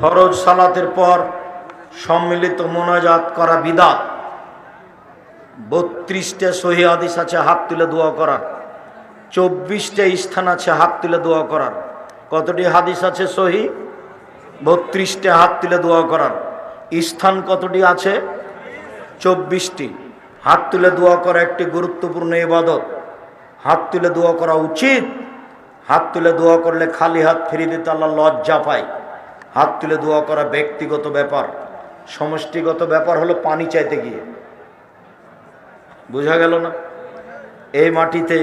ফরজ সালাতের পর সম্মিলিত মোনাজাত করা বিদআত। 32টা সহিহ হাদিস আছে হাত তুলে দোয়া করার, 24টা স্থান আছে হাত তুলে দোয়া করার। কতটি হাদিস আছে সহিহ? 32টা হাত তুলে দোয়া করার। স্থান কতটি আছে? 24টি। হাত তুলে দোয়া করা একটি গুরুত্বপূর্ণ ইবাদত। হাত তুলে দোয়া করা উচিত। হাত তুলে দোয়া করলে খালি হাত ফিরিয়ে দিতে আল্লাহ লজ্জা পায়। হাত তুলে দোয়া করা ব্যক্তিগত ব্যাপার, সমষ্টিগত ব্যাপার হলো পানি চাইতে গিয়ে। বোঝা গেল না? এই মাটিতে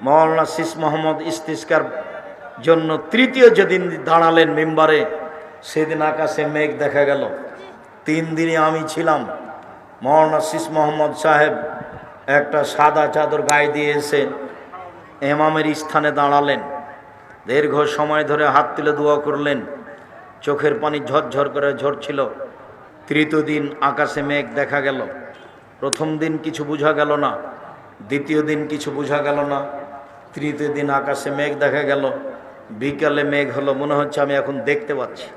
মাওলানা সিস মোহাম্মদ ইস্তিসকার জন্য তৃতীয় যেদিন দাঁড়ালেন মিম্বারে, সেদিন আকাশে মেঘ দেখা গেল। 3 দিনে আমি ছিলাম। মাওলানা সিস মোহাম্মদ সাহেব একটা সাদা চাদর গায়ে দিয়ে এসে ইমামের স্থানে দাঁড়ালেন। দীর্ঘ সময় ধরে হাত তুলে দোয়া করলেন। চোখের পানি ঝরঝর করে ঝরছিল। তৃতীয় দিন আকাশে মেঘ দেখা গেল। প্রথম দিন কিছু বোঝা গেল না, দ্বিতীয় দিন কিছু বোঝা গেল না, তৃতীয় দিন আকাশে মেঘ দেখা গেল। বিকালে মেঘ হলো, মনে হচ্ছে আমি এখন দেখতে পাচ্ছি।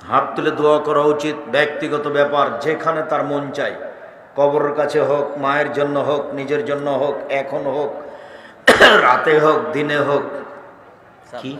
হাত তুলে দোয়া করা উচিত, ব্যক্তিগত ব্যাপার, যেখানে তার মন চায়। কবরের কাছে হোক, মায়ের জন্য হোক, নিজের জন্য হোক, এখন হোক, রাতে হোক, দিনে হোক। কি